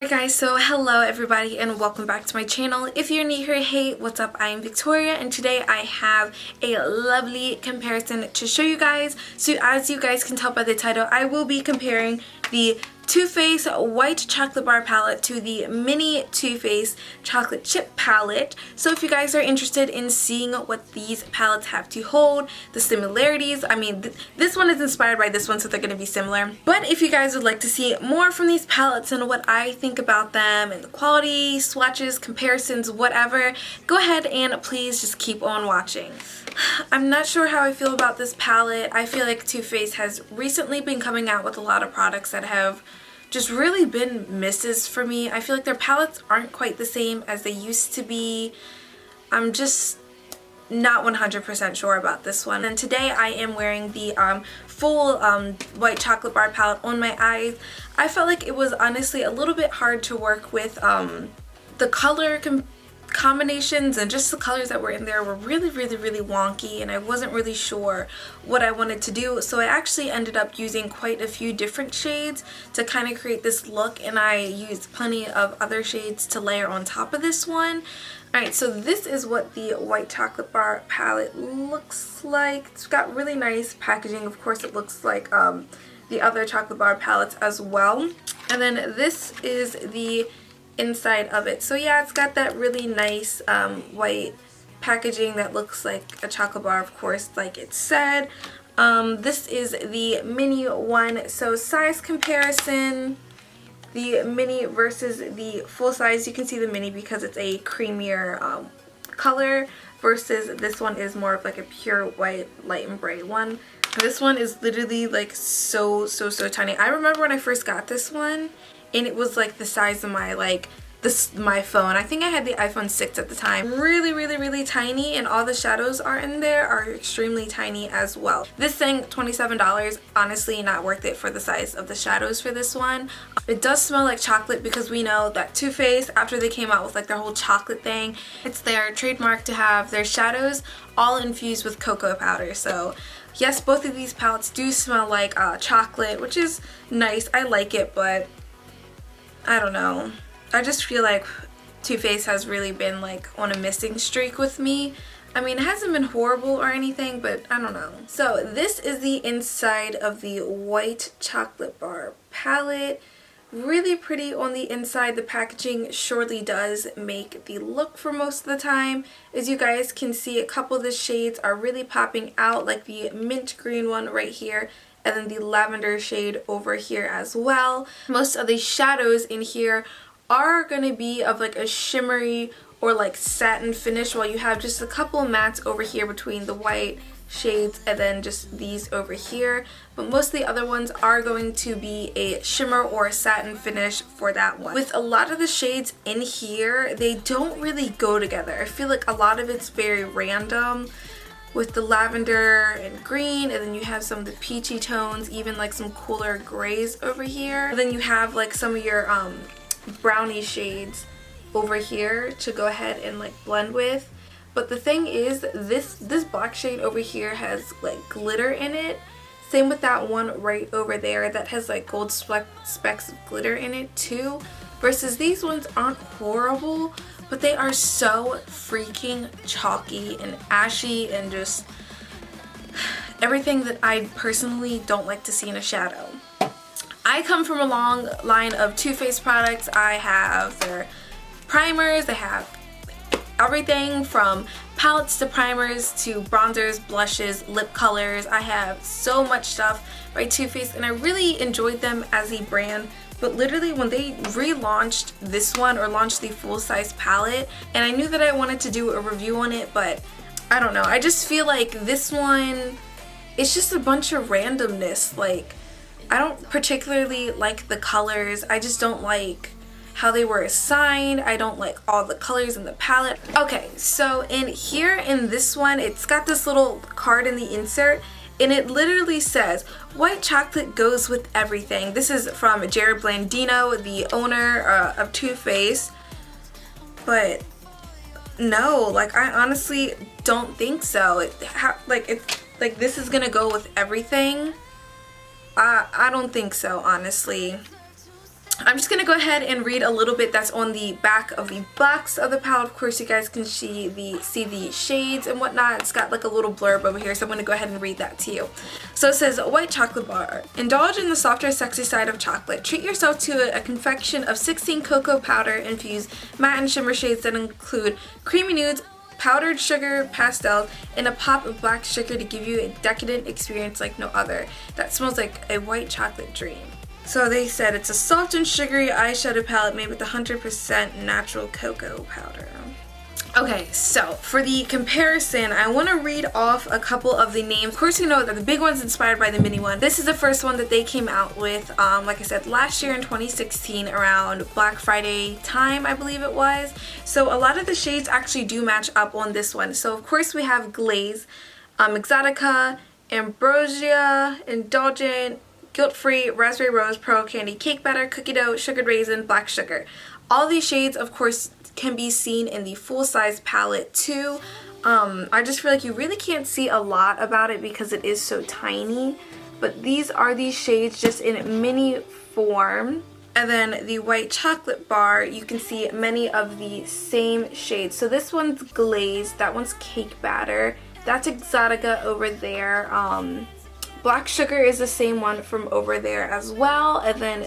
Hey guys, so hello everybody and welcome back to my channel. If you're new here, hey, what's up? I am Victoria and today I have a lovely comparison to show you guys. So as you guys can tell by the title, I will be comparing the Too Faced White Chocolate Bar Palette to the mini Too Faced Chocolate Chip Palette. So if you guys are interested in seeing what these palettes have to hold, the similarities, I mean this one is inspired by this one, so they're going to be similar. But if you guys would like to see more from these palettes and what I think about them and the quality, swatches, comparisons, whatever, go ahead and please just keep on watching. I'm not sure how I feel about this palette. I feel like Too Faced has recently been coming out with a lot of products that have just really been misses for me. I feel like their palettes aren't quite the same as they used to be. I'm just not 100% sure about this one. And today I am wearing the full white chocolate bar palette on my eyes. I felt like it was honestly a little bit hard to work with. The color combinations and just the colors that were in there were really wonky, and I wasn't really sure what I wanted to do, so I actually ended up using quite a few different shades to kind of create this look, and I used plenty of other shades to layer on top of this one. Alright, so this is what the white chocolate bar palette looks like. It's got really nice packaging. Of course it looks like the other chocolate bar palettes as well. And then this is the inside of it. So yeah, it's got that really nice white packaging that looks like a chocolate bar, of course, like it said. This is the mini one. So size comparison, the mini versus the full size. You can see the mini because it's a creamier color versus this one is more of like a pure white light and bright one. This one is literally like so tiny. I remember when I first got this one and it was like the size of my my phone. I think I had the iPhone 6 at the time. Really tiny, and all the shadows are in there are extremely tiny as well. This thing, $27, honestly not worth it for the size of the shadows for this one. It does smell like chocolate because we know that Too Faced, after they came out with like their whole chocolate thing, it's their trademark to have their shadows all infused with cocoa powder. So yes, both of these palettes do smell like chocolate, which is nice. I like it, but I don't know. I just feel like Too Faced has really been like on a missing streak with me. I mean, it hasn't been horrible or anything, but I don't know. So this is the inside of the white chocolate bar palette. Really pretty on the inside. The packaging surely does make the look for most of the time. As you guys can see, a couple of the shades are really popping out, like the mint green one right here, and then the lavender shade over here as well. Most of the shadows in here are going to be of like a shimmery or like satin finish, while you have just a couple of mattes over here between the white shades and then just these over here. But most of the other ones are going to be a shimmer or a satin finish for that one. With a lot of the shades in here, they don't really go together. I feel like a lot of it's very random, with the lavender and green, and then you have some of the peachy tones, even like some cooler grays over here. And then you have like some of your brownie shades over here to go ahead and like blend with. But the thing is, this black shade over here has like glitter in it. Same with that one right over there that has like gold specks of glitter in it too. Versus these ones aren't horrible, but they are so freaking chalky and ashy and just everything that I personally don't like to see in a shadow. I come from a long line of Too Faced products. I have their primers, I have everything from palettes to primers to bronzers, blushes, lip colors. I have so much stuff by Too Faced, and I really enjoyed them as a brand. But literally when they relaunched this one, or launched the full-size palette, and I knew that I wanted to do a review on it, but I don't know. I just feel like this one, it's just a bunch of randomness. Like, I don't particularly like the colors. I just don't like how they were assigned. I don't like all the colors in the palette. Okay, so in here in this one, it's got this little card in the insert, and it literally says, "White chocolate goes with everything." This is from Jared Blandino, the owner of Too Faced. But no, like I honestly don't think so. It's like this is gonna go with everything. I don't think so, honestly. I'm just going to go ahead and read a little bit that's on the back of the box of the palette. Of course, you guys can see the shades and whatnot. It's got like a little blurb over here, so I'm going to go ahead and read that to you. So it says, white chocolate bar. Indulge in the softer, sexy side of chocolate. Treat yourself to a confection of 16 cocoa powder infused matte and shimmer shades that include creamy nudes, powdered sugar pastels, and a pop of black sugar to give you a decadent experience like no other. That smells like a white chocolate dream. So they said it's a soft and sugary eyeshadow palette made with 100% natural cocoa powder. Okay, so for the comparison, I want to read off a couple of the names. Of course, you know that the big one's inspired by the mini one. This is the first one that they came out with, like I said, last year in 2016 around Black Friday time, I believe it was. So a lot of the shades actually do match up on this one. So of course we have Glaze, Exotica, Ambrosia, Indulgent, Guilt-Free, Raspberry Rose, Pearl Candy, Cake Batter, Cookie Dough, Sugared Raisin, Black Sugar. All these shades, of course, can be seen in the full-size palette too. I just feel like you really can't see a lot about it because it is so tiny. But these are these shades just in mini form. And then the white chocolate bar, you can see many of the same shades. So this one's Glaze, that one's Cake Batter, that's Exotica over there. Black Sugar is the same one from over there as well, and then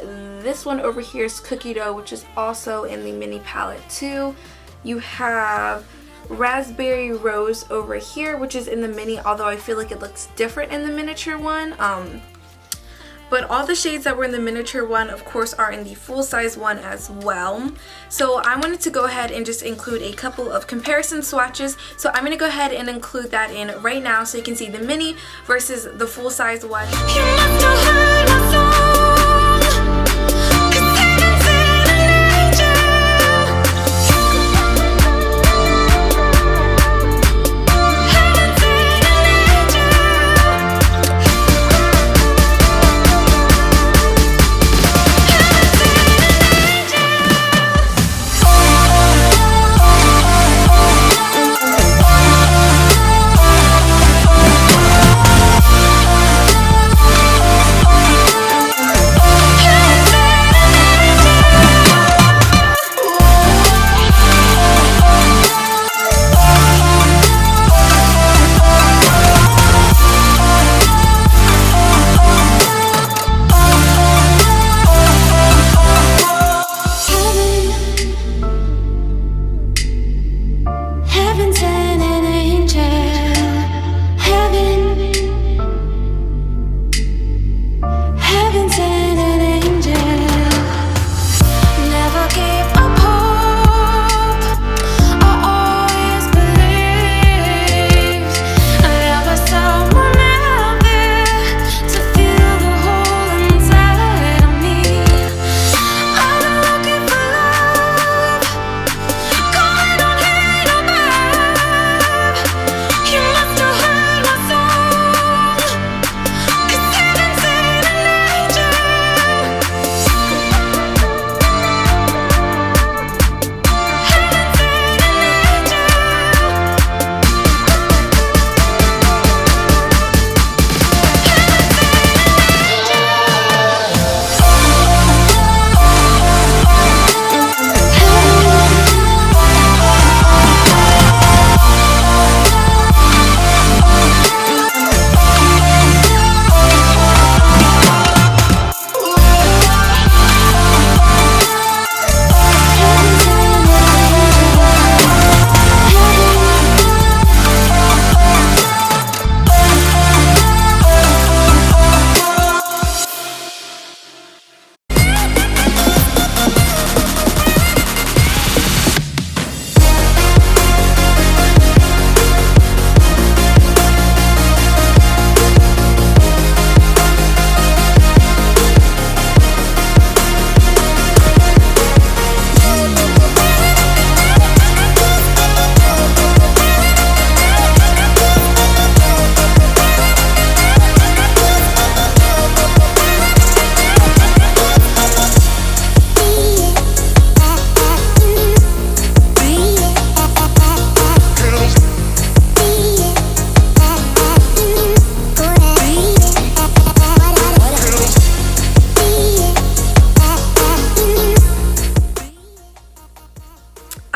this one over here is Cookie Dough, which is also in the mini palette too. You have Raspberry Rose over here, which is in the mini, although I feel like it looks different in the miniature one. But all the shades that were in the miniature one, of course, are in the full-size one as well. So I wanted to go ahead and just include a couple of comparison swatches. So I'm going to go ahead and include that in right now so you can see the mini versus the full-size one.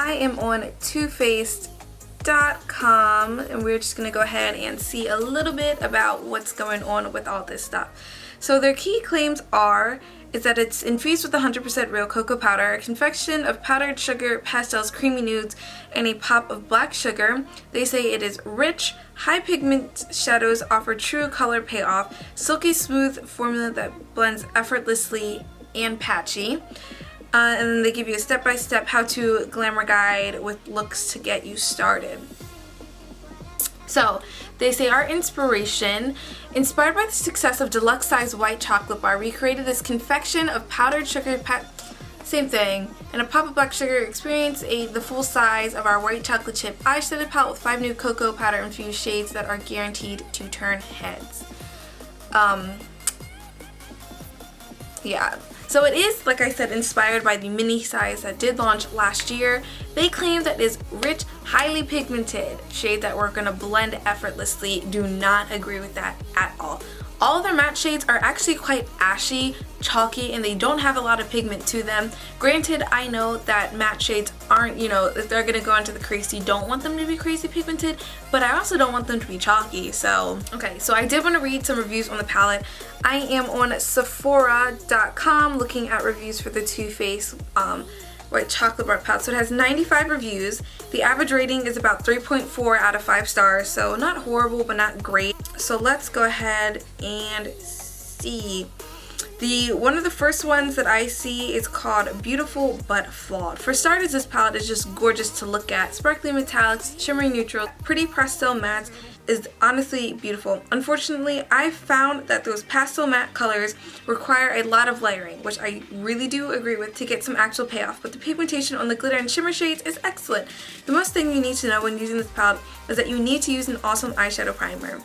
I am on toofaced.com, and we're just going to go ahead and see a little bit about what's going on with all this stuff. So their key claims is that it's infused with 100% real cocoa powder, a confection of powdered sugar, pastels, creamy nudes, and a pop of black sugar. They say it is rich, high pigment shadows offer true color payoff, silky smooth formula that blends effortlessly and patchy. And then they give you a step-by-step how-to glamour guide with looks to get you started. So, they say our inspiration, inspired by the success of deluxe size white chocolate bar, we created this confection of powdered sugar, same thing, and a pop of black sugar. Experience the full size of our white chocolate chip eyeshadow palette with 5 new cocoa powder infused shades that are guaranteed to turn heads. Yeah. So it is, like I said, inspired by the mini size that did launch last year. They claim that it is rich, highly pigmented shade that we're going to blend effortlessly. Do not agree with that at all. All of their matte shades are actually quite ashy, chalky, and they don't have a lot of pigment to them. Granted, I know that matte shades aren't, if they're going to go into the crease, you don't want them to be crazy pigmented, but I also don't want them to be chalky. So, okay, so I did want to read some reviews on the palette. I am on Sephora.com looking at reviews for the Too Faced white chocolate bar palette. So it has 95 reviews. The average rating is about 3.4 out of 5 stars, so not horrible but not great. So let's go ahead and see. One of the first ones that I see is called Beautiful But Flawed. For starters, this palette is just gorgeous to look at. Sparkly metallics, shimmery neutrals, pretty pastel mattes is honestly beautiful. Unfortunately, I found that those pastel matte colors require a lot of layering, which I really do agree with, to get some actual payoff, but the pigmentation on the glitter and shimmer shades is excellent. The most thing you need to know when using this palette is that you need to use an awesome eyeshadow primer.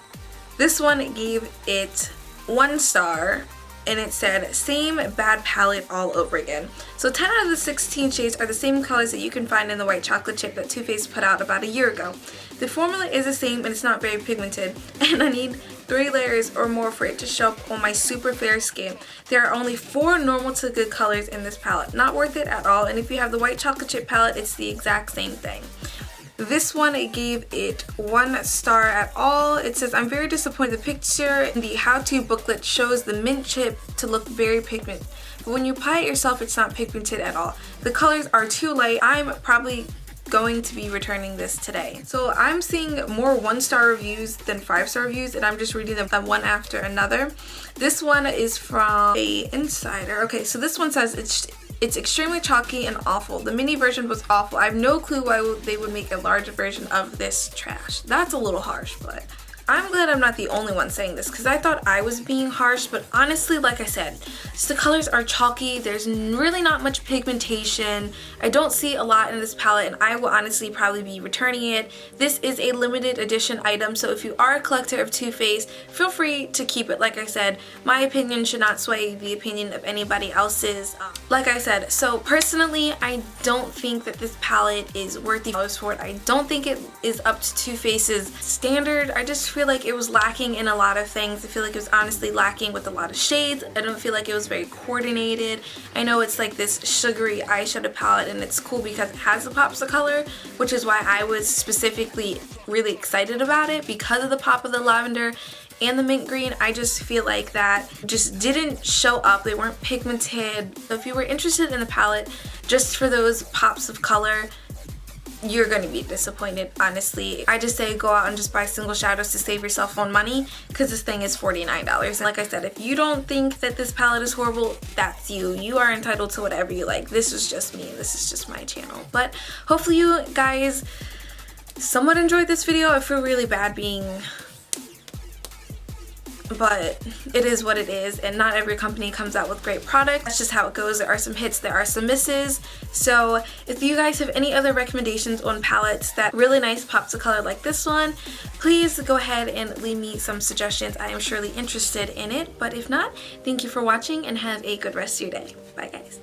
This one gave it 1 star, and it said, same bad palette all over again. So 10 out of the 16 shades are the same colors that you can find in the white chocolate chip that Too Faced put out about a year ago. The formula is the same and it's not very pigmented, and I need 3 layers or more for it to show up on my super fair skin. There are only 4 normal to good colors in this palette. Not worth it at all, and if you have the white chocolate chip palette, it's the exact same thing. This one, it gave it 1 star at all. It says, I'm very disappointed. The picture in the how-to booklet shows the mint chip to look very pigmented, but when you apply it yourself, it's not pigmented at all. The colors are too light. I'm probably going to be returning this today. So I'm seeing more 1-star reviews than 5-star reviews, and I'm just reading them one after another. This one is from a insider. Okay, so this one says it's extremely chalky and awful. The mini version was awful. I have no clue why they would make a larger version of this trash. That's a little harsh, but I'm glad I'm not the only one saying this, because I thought I was being harsh, but honestly, like I said, the colors are chalky. There's really not much pigmentation. I don't see a lot in this palette, and I will honestly probably be returning it. This is a limited edition item, so if you are a collector of Too Faced, feel free to keep it. Like I said, my opinion should not sway the opinion of anybody else's. Like I said, so personally, I don't think that this palette is worth the dollars for it. I don't think it is up to Too Faced's standard. I just feel like it was lacking in a lot of things. I feel like it was honestly lacking with a lot of shades. I don't feel like it was very coordinated. I know it's like this sugary eyeshadow palette, and it's cool because it has the pops of color, which is why I was specifically really excited about it, because of the pop of the lavender and the mint green. I just feel like that just didn't show up. They weren't pigmented. So if you were interested in the palette just for those pops of color, you're going to be disappointed, honestly. I just say go out and just buy single shadows to save yourself on money, because this thing is $49. And like I said, if you don't think that this palette is horrible, that's you. You are entitled to whatever you like. This is just me. This is just my channel. But hopefully you guys somewhat enjoyed this video. I feel really bad being... but it is what it is, and not every company comes out with great products. That's just how it goes. There are some hits, there are some misses. So if you guys have any other recommendations on palettes that really nice pops of color like this one, please go ahead and leave me some suggestions. I am surely interested in it. But if not, thank you for watching and have a good rest of your day. Bye guys.